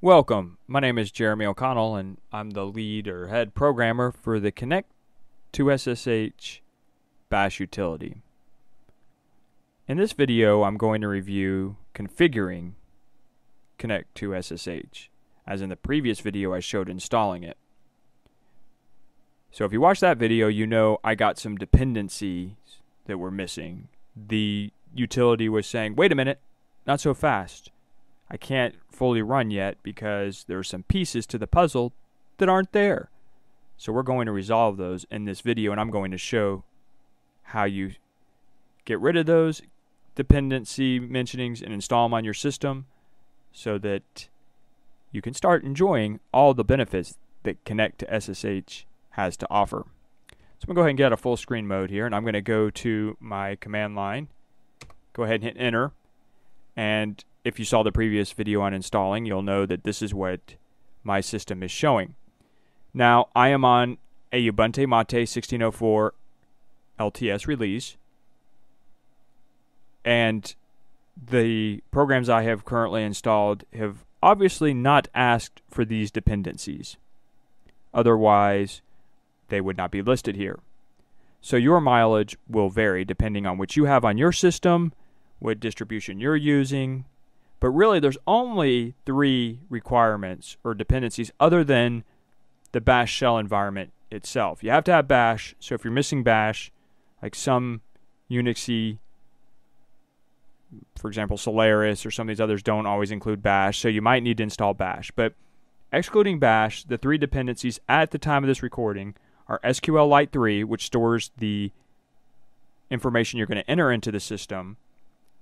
Welcome. My name is Jeremy O'Connell, and I'm the lead or head programmer for the Connect2SSH Bash utility. In this video, I'm going to review configuring Connect2SSH, as in the previous video I showed installing it. So if you watched that video, you know I got some dependencies that were missing. The utility was saying, wait a minute, not so fast. I can't fully run yet because there are some pieces to the puzzle that aren't there. So we're going to resolve those in this video, and I'm going to show how you get rid of those dependency mentionings and install them on your system so that you can start enjoying all the benefits that Connect2SSH has to offer. So I'm going to go ahead and get out of full screen mode here, and I'm going to go to my command line. Go ahead and hit enter, and if you saw the previous video on installing, you'll know that this is what my system is showing. Now, I am on a Ubuntu Mate 1604 LTS release, and the programs I have currently installed have obviously not asked for these dependencies. Otherwise, they would not be listed here. So your mileage will vary depending on what you have on your system, what distribution you're using. But really, there's only 3 requirements or dependencies other than the bash shell environment itself. You have to have bash, so if you're missing bash, like some Unixy, for example, Solaris or some of these others don't always include bash, so you might need to install bash. But excluding bash, the 3 dependencies at the time of this recording are SQLite 3, which stores the information you're going to enter into the system,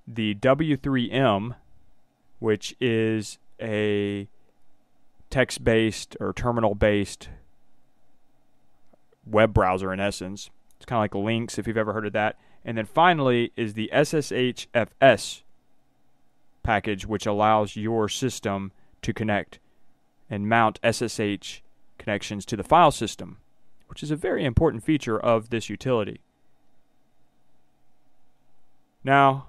the W3M, which is a text-based or terminal-based web browser in essence. It's kind of like Lynx, if you've ever heard of that. And then finally is the SSHFS package, which allows your system to connect and mount SSH connections to the file system, which is a very important feature of this utility. Now,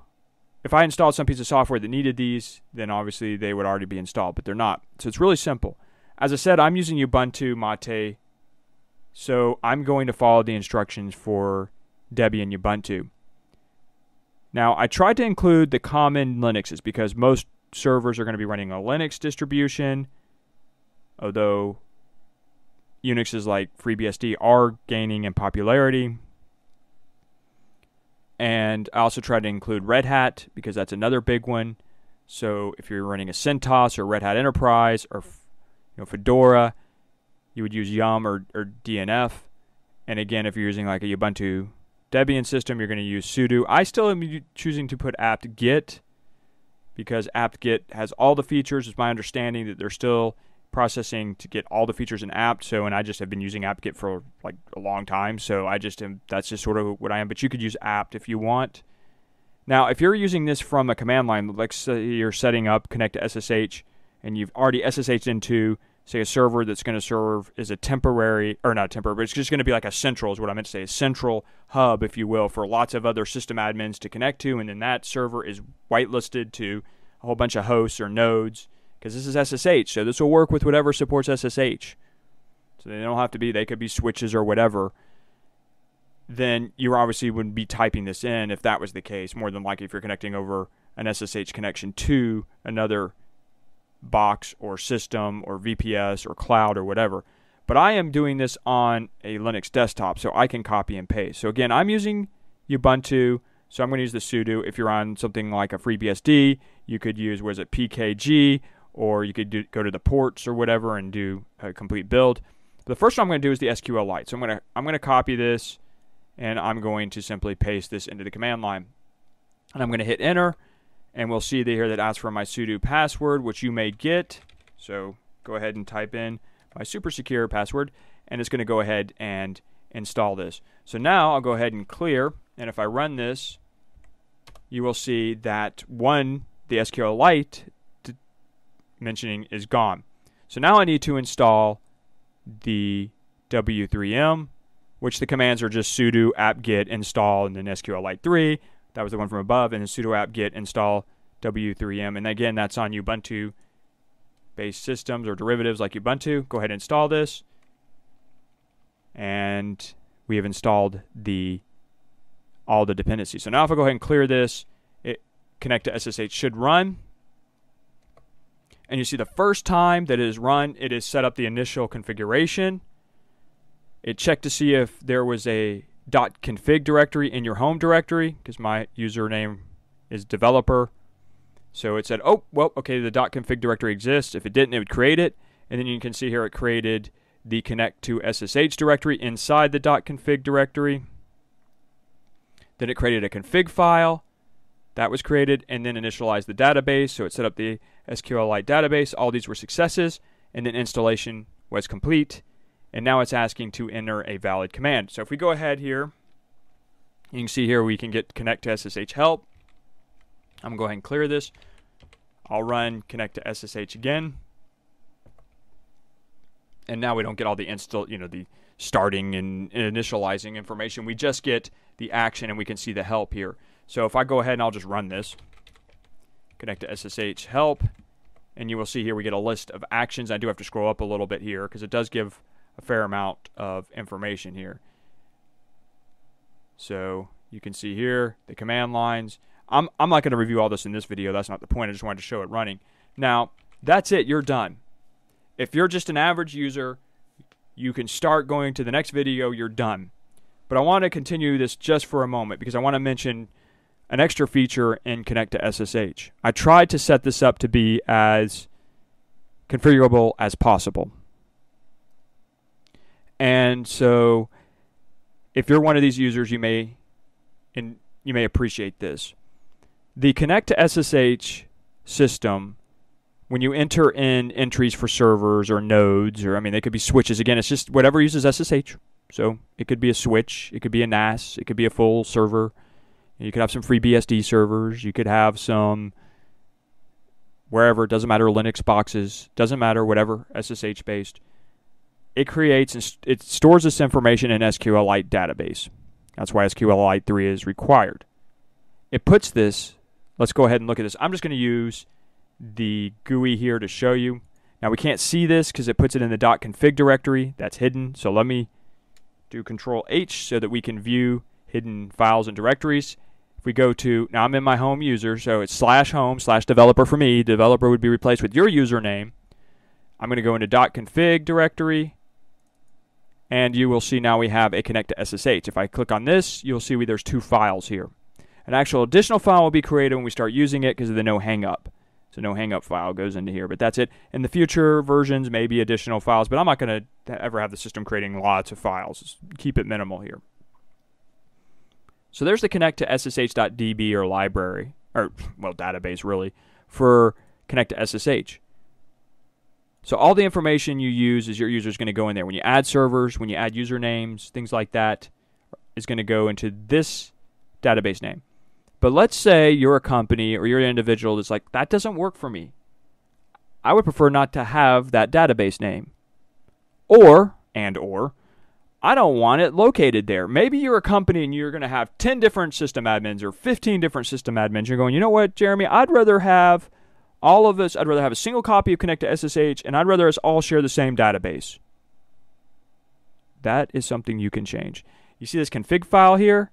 if I installed some piece of software that needed these, then obviously they would already be installed, but they're not. So it's really simple. As I said, I'm using Ubuntu Mate, so I'm going to follow the instructions for Debian Ubuntu. Now, I tried to include the common Linuxes because most servers are going to be running a Linux distribution, although Unixes like FreeBSD are gaining in popularity. And I also try to include Red Hat because that's another big one. So if you're running a CentOS or Red Hat Enterprise or Fedora, you would use Yum or DNF. And again, if you're using like a Ubuntu Debian system, you're going to use sudo. I still am choosing to put apt-get because apt-get has all the features. It's my understanding that they're still processing to get all the features in apt. So, and I just have been using apt-get for like a long time. So I just am, that's just sort of what I am. But you could use apt if you want. Now, if you're using this from a command line, let's say you're setting up Connect2SSH and you've already SSH'd into, say, a server that's going to serve as a temporary, or not temporary, but it's just going to be like a central, is what I meant to say, a central hub, if you will, for lots of other system admins to connect to. And then that server is whitelisted to a whole bunch of hosts or nodes, because this is SSH, so this will work with whatever supports SSH. So they don't have to be, they could be switches or whatever. Then you obviously wouldn't be typing this in if that was the case, more than likely if you're connecting over an SSH connection to another box or system or VPS or cloud or whatever. But I am doing this on a Linux desktop, so I can copy and paste. So again, I'm using Ubuntu, so I'm going to use the sudo. If you're on something like a FreeBSD, you could use, was it PKG, or you could go to the ports or whatever and do a complete build. But the first one I'm going to do is the SQLite. So I'm going to copy this, and I'm going to simply paste this into the command line. And I'm going to hit enter, and we'll see here that asks for my sudo password, which you may get. So go ahead and type in my super secure password, and it's going to go ahead and install this. So now I'll go ahead and clear, and if I run this, you will see that the SQLite mentioning is gone. So now I need to install the W3M, which the commands are just sudo apt-get install and then SQLite 3. That was the one from above, and then sudo apt-get install W3M. And again, that's on Ubuntu based systems or derivatives like Ubuntu. Go ahead and install this. And we have installed all the dependencies. So now if I go ahead and clear this, Connect2SSH should run. And you see the first time that it is run, it has set up the initial configuration. It checked to see if there was a .config directory in your home directory, because my username is developer. So it said, oh, well, okay, the .config directory exists. If it didn't, it would create it. And then you can see here it created the Connect2SSH directory inside the .config directory. Then it created a config file. That was created, and then initialized the database. So it set up the SQLite database. All these were successes, and then installation was complete. And now it's asking to enter a valid command. So if we go ahead here, you can see here we can get Connect2SSH help. I'm going to go ahead and clear this. I'll run Connect2SSH again. And now we don't get all the the starting and initializing information. We just get the action, and we can see the help here. So if I go ahead and I'll just run this, Connect2SSH help, and you will see here we get a list of actions. I do have to scroll up a little bit here because it does give a fair amount of information here. So you can see here the command lines. I'm not going to review all this in this video. That's not the point. I just wanted to show it running. Now, that's it. You're done. If you're just an average user, you can start going to the next video. You're done. But I want to continue this just for a moment because I want to mention an extra feature in Connect2SSH. I tried to set this up to be as configurable as possible. And so if you're one of these users, you may appreciate this. The Connect2SSH system, when you enter in entries for servers or nodes, or they could be switches. Again, it's just whatever uses SSH. So it could be a switch, it could be a NAS, it could be a full server. You could have some free BSD servers. You could have some wherever, it doesn't matter, Linux boxes, doesn't matter, whatever, SSH based. It creates and it stores this information in SQLite database. That's why SQLite 3 is required. It puts this, let's go ahead and look at this. I'm just going to use the GUI here to show you. Now we can't see this because it puts it in the .config directory. That's hidden. So let me do Control-H so that we can view hidden files and directories. If we go to, now I'm in my home user, so it's /home/developer for me. Developer would be replaced with your username. I'm going to go into .config directory, and you will see now we have a Connect2SSH. If I click on this, you'll see there's two files here. An actual additional file will be created when we start using it because of the no hangup. So no hangup file goes into here, but that's it. In the future versions, maybe additional files, but I'm not going to ever have the system creating lots of files. Just keep it minimal here. So there's the Connect2SSH.db or library, or well, database really, for Connect2SSH. So all the information you use is your user is going to go in there. When you add servers, when you add usernames, things like that, is going to go into this database name. But let's say you're a company or you're an individual that's like, that doesn't work for me. I would prefer not to have that database name. Or I don't want it located there. Maybe you're a company and you're going to have 10 different system admins or 15 different system admins. You're going, you know what, Jeremy, I'd rather have all of us, I'd rather have a single copy of Connect2SSH, and I'd rather us all share the same database. That is something you can change. You see this config file here?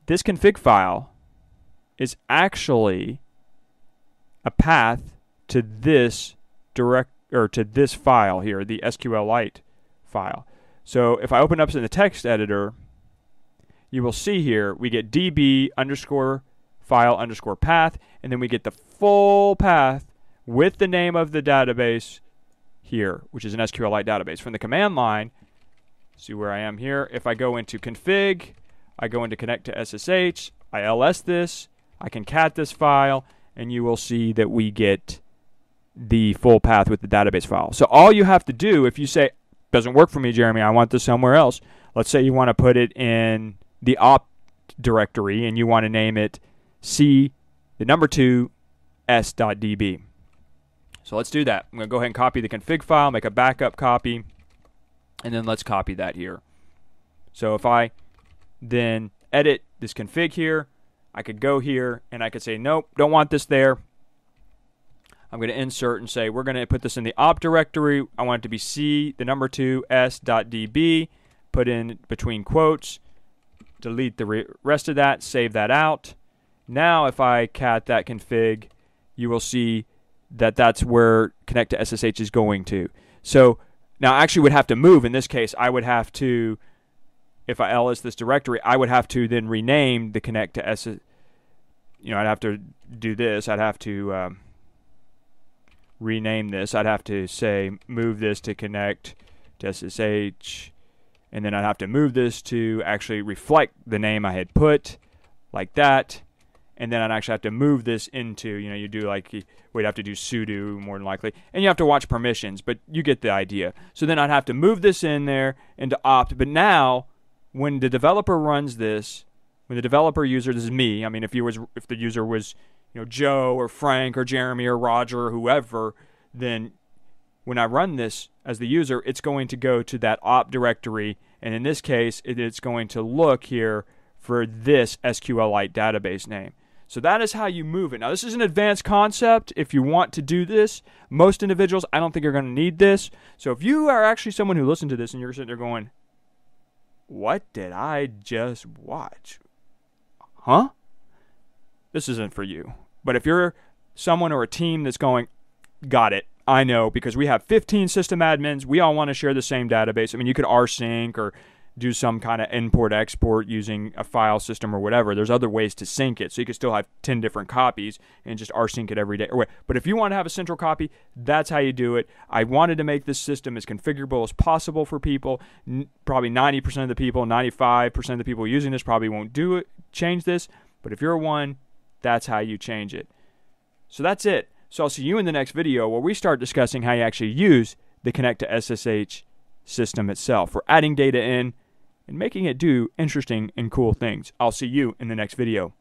This config file is actually a path to this this file here, the SQLite file. So if I open up in the text editor, you will see here we get db _ file _ path, and then we get the full path with the name of the database here, which is an SQLite database. From the command line, see where I am here. If I go into config, I go into Connect2SSH, I ls this, I can cat this file, and you will see that we get the full path with the database file. So all you have to do, if you say, doesn't work for me, Jeremy, I want this somewhere else. Let's say you want to put it in the opt directory, and you want to name it c2s.db. So let's do that. I'm going to go ahead and copy the config file, make a backup copy, and then let's copy that here. So if I then edit this config here, I could go here and I could say, nope, don't want this there. I'm going to insert and say we're going to put this in the opt directory. I want it to be c2s.db, put in between quotes, delete the rest of that, save that out. Now if I cat that config, you will see that that's where Connect2SSH is going to. So now I actually would have to move. In this case, I would have to, if I ls this directory, I would have to then rename the Connect2SSH. I'd have to do this. I'd have to rename this. I'd have to say move this to Connect2SSH, and then I'd have to move this to actually reflect the name I had put, like that. And then I'd actually have to move this into, you do like, we'd have to do sudo more than likely. And you have to watch permissions, but you get the idea. So then I'd have to move this in there into opt. But now, when the developer runs this, when the developer user, this is me, I mean, if the user was, Joe or Frank or Jeremy or Roger or whoever, then when I run this as the user, it's going to go to that opt directory. And in this case, it's going to look here for this SQLite database name. So that is how you move it. Now, this is an advanced concept. If you want to do this, most individuals, I don't think are going to need this. So if you are actually someone who listened to this and you're sitting there going, what did I just watch? Huh? This isn't for you. But if you're someone or a team that's going, got it, I know, because we have 15 system admins, we all want to share the same database. I mean, you could rsync or do some kind of import-export using a file system or whatever. There's other ways to sync it, so you could still have 10 different copies and just rsync it every day. But if you want to have a central copy, that's how you do it. I wanted to make this system as configurable as possible for people. Probably 90% of the people, 95% of the people using this probably won't change this. But if you're one, that's how you change it. So that's it. So I'll see you in the next video where we start discussing how you actually use the Connect2SSH system itself for adding data in and making it do interesting and cool things. I'll see you in the next video.